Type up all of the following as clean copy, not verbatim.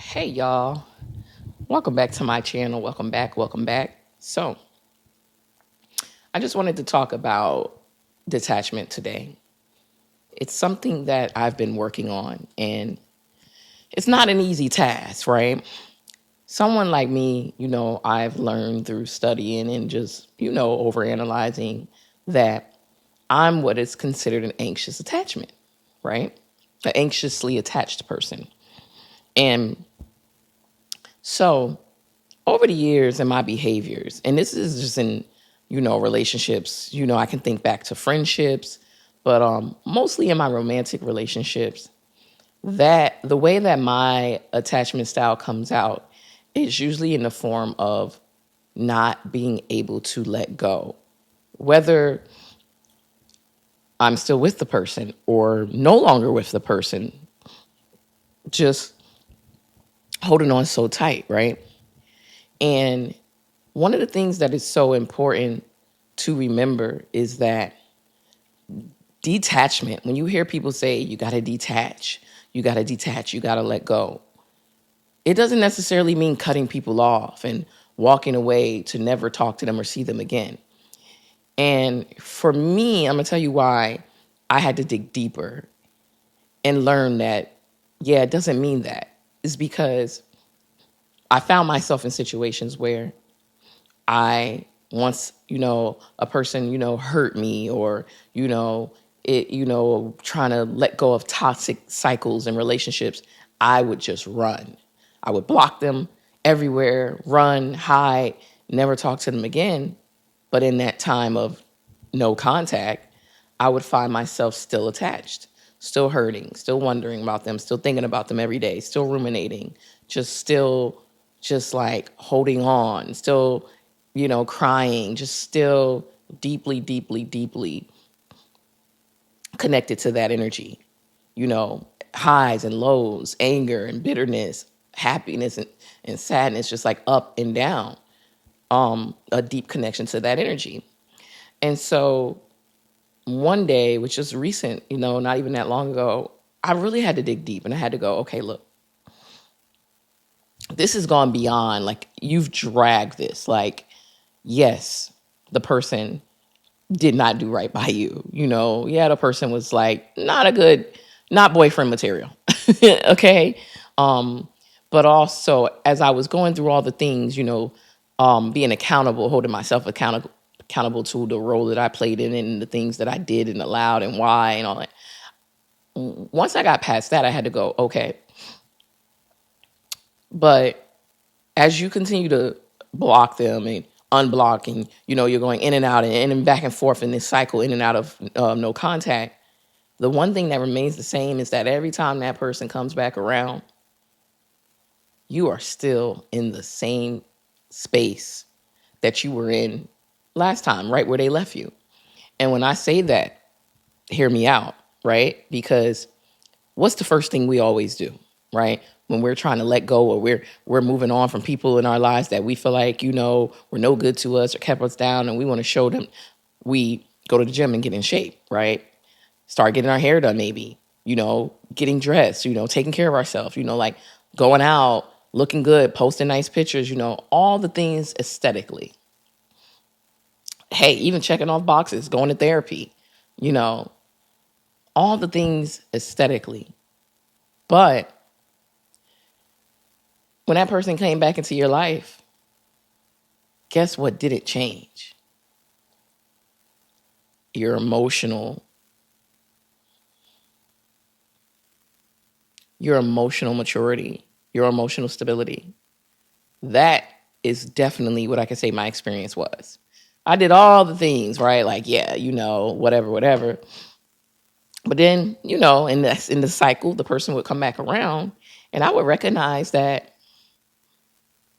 Hey y'all, welcome back to my channel. Welcome back, welcome back. So, I just wanted to talk about detachment today. It's something that I've been working on, and it's not an easy task, right? Someone like me, I've learned through studying and just, overanalyzing that I'm what is considered an anxious attachment, right? An anxiously attached person. And so, over the years and my behaviors, and this is just in, relationships, I can think back to friendships, but mostly in my romantic relationships, that the way that my attachment style comes out is usually in the form of not being able to let go. Whether I'm still with the person or no longer with the person, just holding on so tight, right? And one of the things that is so important to remember is that detachment, when you hear people say you got to detach, you got to detach, you got to let go, it doesn't necessarily mean cutting people off and walking away to never talk to them or see them again. And for me, I'm going to tell you why I had to dig deeper and learn that, yeah, it doesn't mean that. It's because I found myself in situations where I once, a person, hurt me or, trying to let go of toxic cycles and relationships, I would just run. I would block them everywhere, run, hide, never talk to them again. But in that time of no contact, I would find myself still attached, still hurting, still wondering about them, still thinking about them every day, still ruminating, just like holding on, still, crying, just still deeply, deeply, deeply connected to that energy, highs and lows, anger and bitterness, happiness and sadness, just like up and down, a deep connection to that energy. And so one day, which is recent, not even that long ago, I really had to dig deep and I had to go, okay, look, this has gone beyond like you've dragged this. Like, yes, the person did not do right by you. Yeah, the person was like not boyfriend material. Okay. Um, but also as I was going through all the things, being accountable, holding myself accountable to the role that I played in and the things that I did and allowed and why and all that. Once I got past that, I had to go, okay. But as you continue to block them and unblocking, you're going in and out and back and forth in this cycle, in and out of no contact. The one thing that remains the same is that every time that person comes back around, you are still in the same space that you were in last time, right where they left you. And when I say that, hear me out, right? Because what's the first thing we always do, right? When we're trying to let go or we're moving on from people in our lives that we feel like, were no good to us or kept us down and we want to show them, we go to the gym and get in shape, right? Start getting our hair done maybe, getting dressed, taking care of ourselves, like going out, looking good, posting nice pictures, all the things aesthetically. Hey, even checking off boxes, going to therapy, you know, all the things aesthetically. But when that person came back into your life, guess what didn't change? Your emotional maturity, your emotional stability. That is definitely what I can say my experience was. I did all the things, right? Like, yeah, whatever, whatever. But then, in the cycle, the person would come back around and I would recognize that.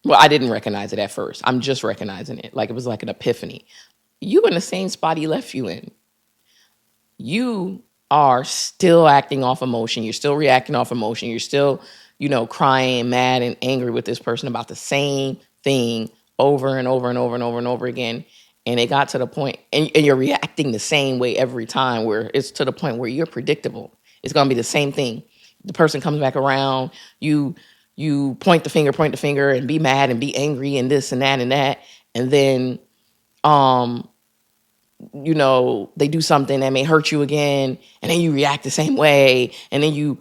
Well, I didn't recognize it at first. I'm just recognizing it. Like it was like an epiphany. You in the same spot he left you in. You are still acting off emotion. You're still reacting off emotion. You're still, crying, mad, and angry with this person about the same thing over and over and over and over and over again. And it got to the point, and you're reacting the same way every time, where it's to the point where you're predictable. It's going to be the same thing. The person comes back around, you you point the finger and be mad and be angry and this and that and that. And then, um, they do something that may hurt you again. And then you react the same way. And then you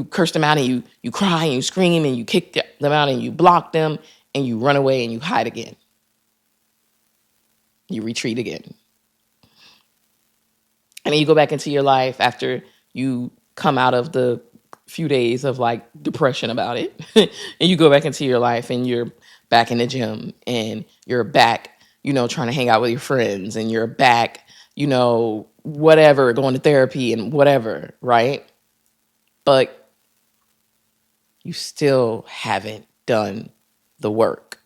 curse them out and you cry and you scream and you kick them out and you block them and you run away and you hide again. You retreat again. And then you go back into your life after you come out of the few days of like depression about it. And you go back into your life and you're back in the gym and you're back, trying to hang out with your friends and you're back, whatever, going to therapy and whatever, right? But you still haven't done the work.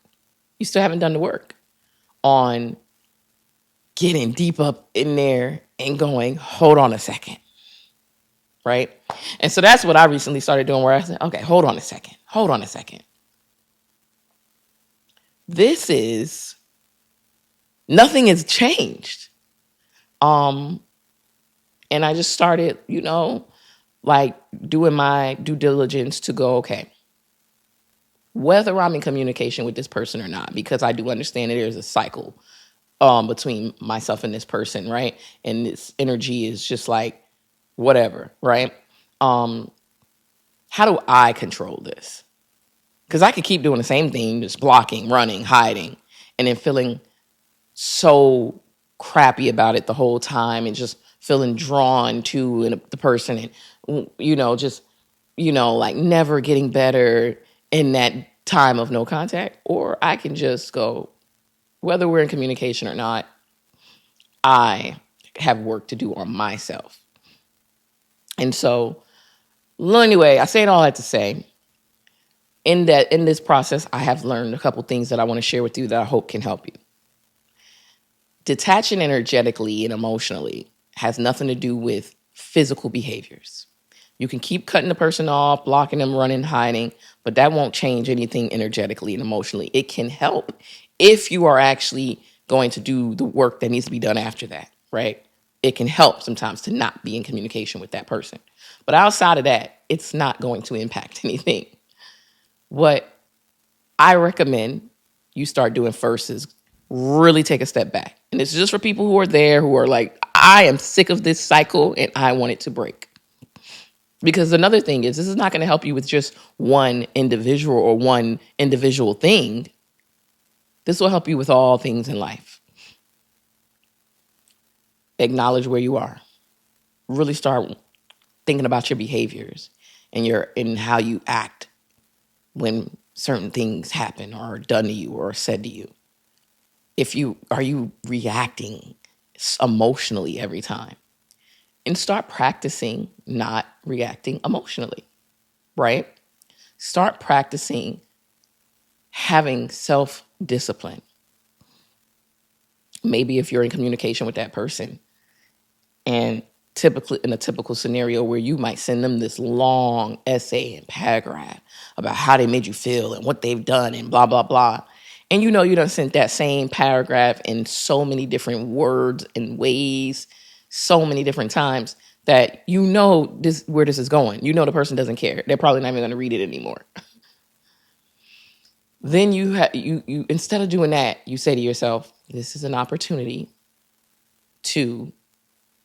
You still haven't done the work on getting deep up in there and going, hold on a second. Right? And so that's what I recently started doing, where I said, okay, hold on a second. Nothing has changed. And I just started, like doing my due diligence to go, okay, whether I'm in communication with this person or not, because I do understand that there's a cycle between myself and this person, right? And this energy is just like whatever, right? How do I control this? Because I could keep doing the same thing, just blocking, running, hiding, and then feeling so crappy about it the whole time and just feeling drawn to the person and, just, like never getting better in that time of no contact. Or I can just go, whether we're in communication or not, I have work to do on myself. And so, anyway, I say it all that to say, in this process, I have learned a couple things that I want to share with you that I hope can help you. Detaching energetically and emotionally has nothing to do with physical behaviors. You can keep cutting the person off, blocking them, running, hiding, but that won't change anything energetically and emotionally. It can help if you are actually going to do the work that needs to be done after that, right? It can help sometimes to not be in communication with that person. But outside of that, it's not going to impact anything. What I recommend you start doing first is really take a step back. And it's just for people who are there, who are like, I am sick of this cycle and I want it to break. Because another thing is, this is not going to help you with just one individual or one individual thing. This will help you with all things in life. Acknowledge where you are. Really start thinking about your behaviors and how you act when certain things happen or are done to you or said to you. Are you reacting emotionally every time? And start practicing not reacting emotionally, right? Start practicing having self-discipline. Maybe if you're in communication with that person and typically in a typical scenario where you might send them this long essay and paragraph about how they made you feel and what they've done and blah, blah, blah. And you done sent that same paragraph in so many different words and ways, so many different times that where this is going. The person doesn't care. They're probably not even going to read it anymore. Then you instead of doing that, you say to yourself, this is an opportunity to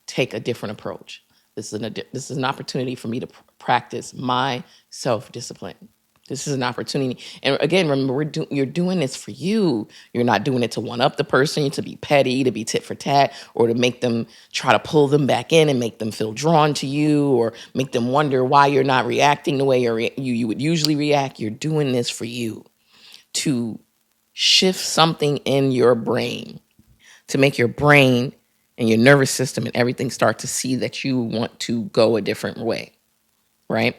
take a different approach. This is an opportunity for me to practice my self-discipline. This is an opportunity. And again, remember, you're doing this for you. You're not doing it to one up the person, to be petty, to be tit for tat, or to make them try to pull them back in and make them feel drawn to you, or make them wonder why you're not reacting the way you would usually react. You're doing this for you to shift something in your brain, to make your brain and your nervous system and everything start to see that you want to go a different way, right?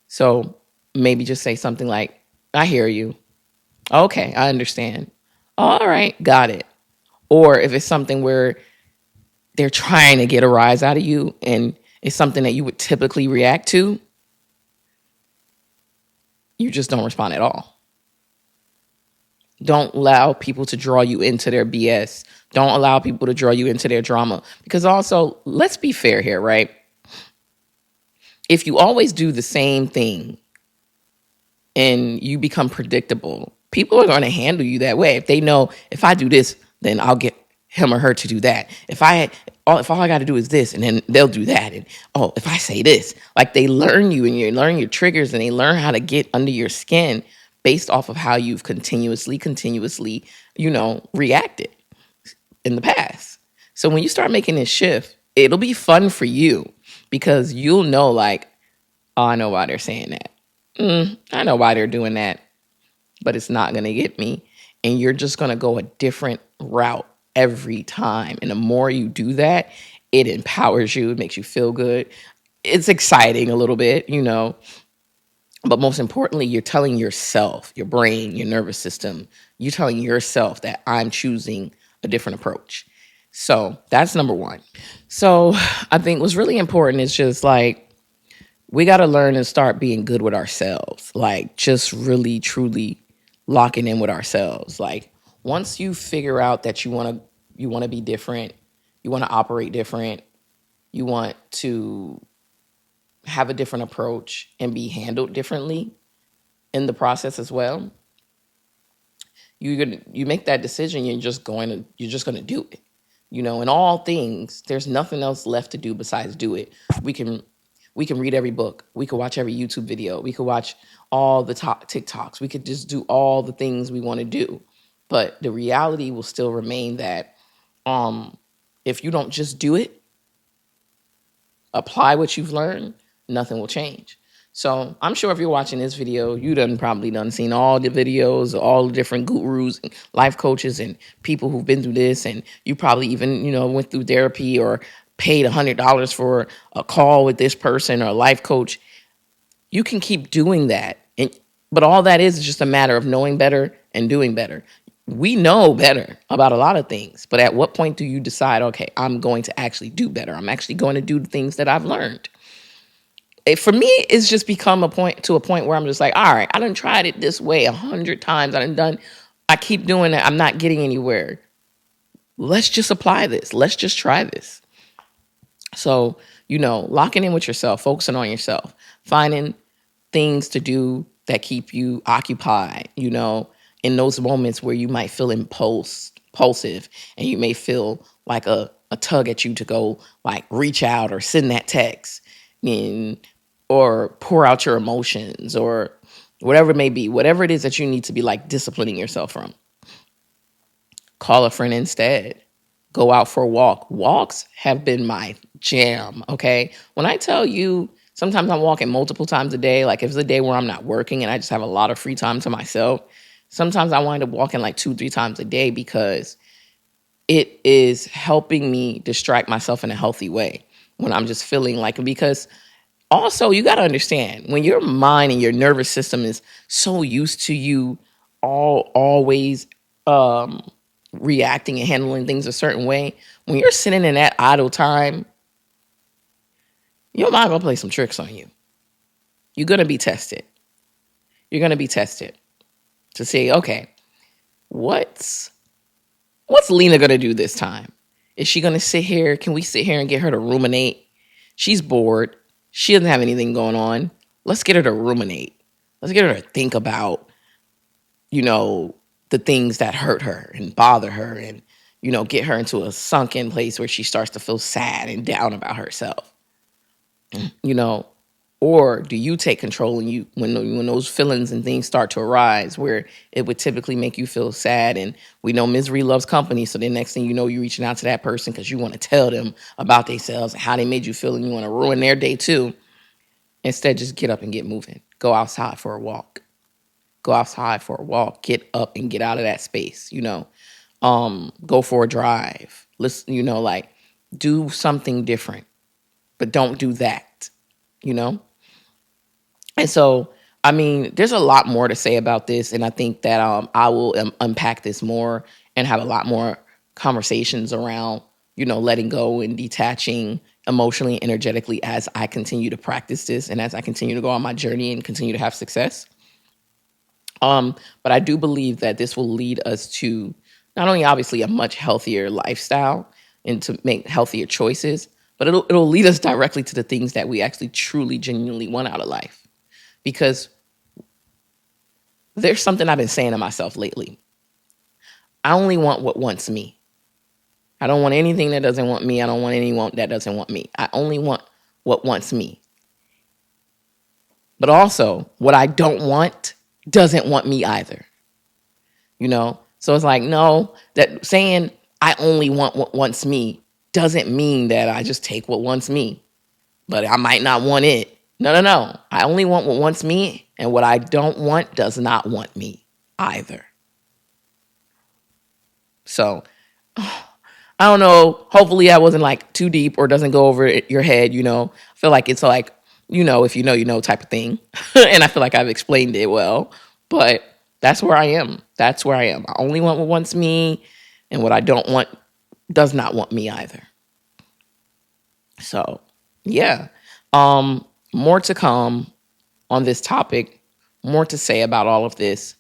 So maybe just say something like, I hear you. Okay, I understand. All right, got it. Or if it's something where they're trying to get a rise out of you and it's something that you would typically react to, you just don't respond at all. Don't allow people to draw you into their BS. Don't allow people to draw you into their drama. Because also, let's be fair here, right? If you always do the same thing and you become predictable, people are going to handle you that way. If they know, if I do this, then I'll get him or her to do that. If all I got to do is this, and then they'll do that. And oh, if I say this, like they learn you and you learn your triggers, and they learn how to get under your skin based off of how you've continuously, reacted in the past. So when you start making this shift, it'll be fun for you because you'll know, like, oh, I know why they're saying that. I know why they're doing that, but it's not going to get me. And you're just going to go a different route every time. And the more you do that, it empowers you. It makes you feel good. It's exciting a little bit, but most importantly, you're telling yourself, your brain, your nervous system, you're telling yourself that I'm choosing a different approach. So that's number one. So I think what's really important is just like, we got to learn and start being good with ourselves. Like just really, truly locking in with ourselves. Like once you figure out that you want to be different, you want to operate different, you want to have a different approach and be handled differently in the process as well, you make that decision, you're just going to do it. In all things, there's nothing else left to do besides do it. We can read every book, we could watch every YouTube video, we could watch all the TikToks, we could just do all the things we want to do. But the reality will still remain that if you don't just do it, apply what you've learned, nothing will change. So I'm sure if you're watching this video, you probably seen all the videos, all the different gurus and life coaches and people who've been through this. And you probably even, went through therapy or paid $100 for a call with this person or a life coach. You can keep doing that. But all that is just a matter of knowing better and doing better. We know better about a lot of things, but at what point do you decide, okay, I'm going to actually do better? I'm actually going to do the things that I've learned. For me, it's just become a point where I'm just like, all right, I done tried it this way 100 times. I keep doing it. I'm not getting anywhere. Let's just apply this. Let's just try this. So, locking in with yourself, focusing on yourself, finding things to do that keep you occupied, in those moments where you might feel impulsive and you may feel like a tug at you to go like reach out or send that text or pour out your emotions or whatever it may be, whatever it is that you need to be like disciplining yourself from. Call a friend instead. Go out for a walk. Walks have been my jam, okay? When I tell you, sometimes I'm walking multiple times a day. Like if it's a day where I'm not working and I just have a lot of free time to myself, sometimes I wind up walking like 2-3 times a day because it is helping me distract myself in a healthy way when I'm just feeling like, because also you got to understand when your mind and your nervous system is so used to you always reacting and handling things a certain way, when you're sitting in that idle time, your mind gonna play some tricks on you. You're gonna be tested. You're gonna be tested to say, okay, what's Lena gonna do this time? Is she gonna sit here? Can we sit here and get her to ruminate? She's bored. She doesn't have anything going on. Let's get her to ruminate. Let's get her to think about, the things that hurt her and bother her and, get her into a sunken place where she starts to feel sad and down about herself. Or do you take control and when those feelings and things start to arise where it would typically make you feel sad, and we know misery loves company, so the next thing you know, you're reaching out to that person because you want to tell them about themselves and how they made you feel, and you want to ruin their day too. Instead, just get up and get moving. Go outside for a walk. Get up and get out of that space, go for a drive. Listen, like do something different, but don't do that, And so, I mean, there's a lot more to say about this, and I think that I will unpack this more and have a lot more conversations around, letting go and detaching emotionally, energetically as I continue to practice this and as I continue to go on my journey and continue to have success. But I do believe that this will lead us to not only obviously a much healthier lifestyle and to make healthier choices, but it'll lead us directly to the things that we actually truly genuinely want out of life. Because there's something I've been saying to myself lately. I only want what wants me. I don't want anything that doesn't want me. I don't want anyone that doesn't want me. I only want what wants me. But also, what I don't want doesn't want me either. So it's like, no, that saying I only want what wants me doesn't mean that I just take what wants me, but I might not want it. No. I only want what wants me, and what I don't want does not want me either. So I don't know. Hopefully I wasn't like too deep or doesn't go over your head. I feel like it's like, if you know type of thing. And I feel like I've explained it well, but that's where I am. That's where I am. I only want what wants me, and what I don't want does not want me either. So yeah. More to come on this topic, more to say about all of this.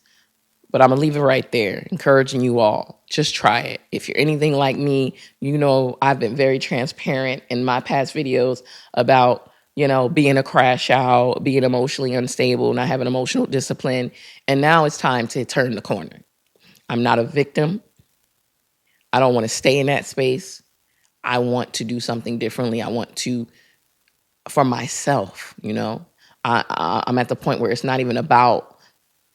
But I'm going to leave it right there, encouraging you all. Just try it. If you're anything like me, I've been very transparent in my past videos about, being a crash out, being emotionally unstable, not having emotional discipline. And now it's time to turn the corner. I'm not a victim. I don't want to stay in that space. I want to do something differently. I want to, for myself, I'm at the point where it's not even about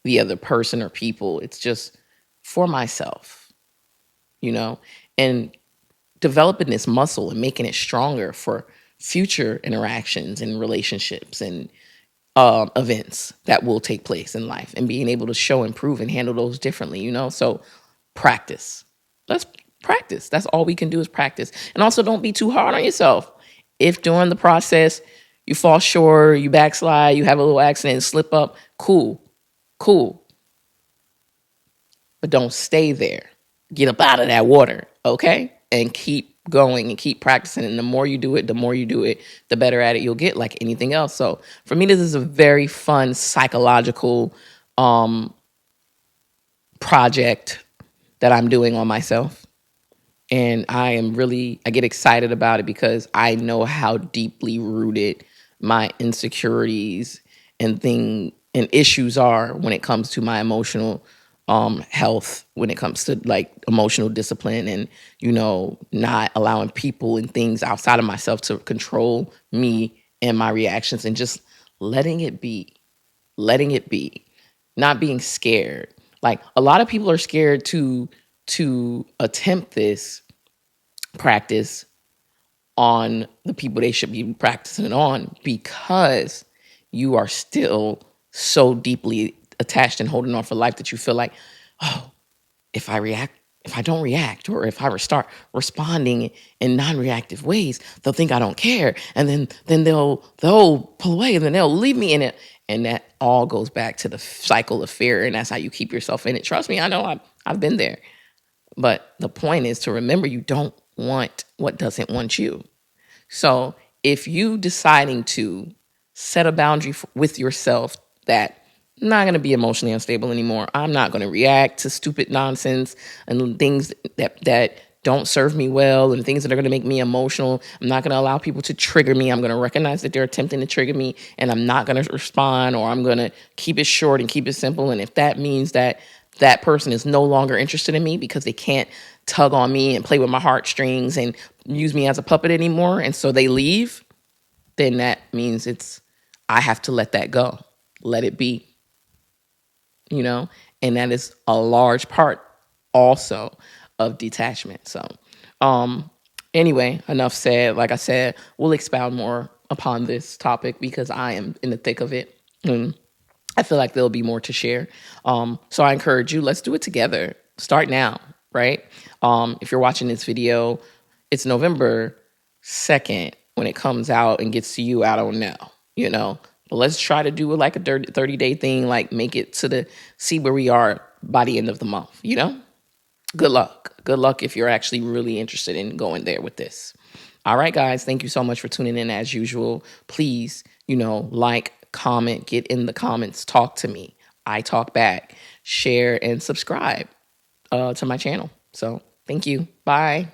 the other person or people. It's just for myself, and developing this muscle and making it stronger for future interactions and relationships and events that will take place in life, and being able to show, improve, and handle those differently, So practice. Let's practice. That's all we can do is practice. And also don't be too hard on yourself. If during the process you fall short, you backslide, you have a little accident, slip up, cool. But don't stay there. Get up out of that water, okay? And keep going and keep practicing. And the more you do it, the better at it you'll get, like anything else. So for me, this is a very fun psychological project that I'm doing on myself. And I get excited about it because I know how deeply rooted my insecurities and issues are when it comes to my emotional health, when it comes to like emotional discipline and, not allowing people and things outside of myself to control me and my reactions, and just letting it be, not being scared. Like a lot of people are scared to attempt this practice on the people they should be practicing it on, because you are still so deeply attached and holding on for life that you feel like, oh, if I don't react, or if I start responding in non-reactive ways, they'll think I don't care, and then they'll pull away, and then they'll leave me in it, and that all goes back to the cycle of fear, and that's how you keep yourself in it. Trust me, I know I've been there. But the point is to remember, you don't want what doesn't want you. So if you deciding to set a boundary with yourself that I'm not going to be emotionally unstable anymore, I'm not going to react to stupid nonsense and things that don't serve me well, and things that are going to make me emotional. I'm not going to allow people to trigger me. I'm going to recognize that they're attempting to trigger me, and I'm not going to respond, or I'm going to keep it short and keep it simple. And if that means that person is no longer interested in me because they can't tug on me and play with my heartstrings and use me as a puppet anymore, and so they leave, then that means I have to let that go. Let it be. And that is a large part also of detachment. So anyway, enough said. Like I said, we'll expound more upon this topic because I am in the thick of it. And I feel like there'll be more to share. So I encourage you, let's do it together. Start now, right? If you're watching this video, it's November 2nd when it comes out and gets to you. I don't know, but let's try to do it like a 30-day thing, like make it see where we are by the end of the month, Good luck. Good luck if you're actually really interested in going there with this. All right, guys, thank you so much for tuning in as usual. Please, like, comment, get in the comments, talk to me. I talk back. Share and subscribe to my channel. So thank you. Bye.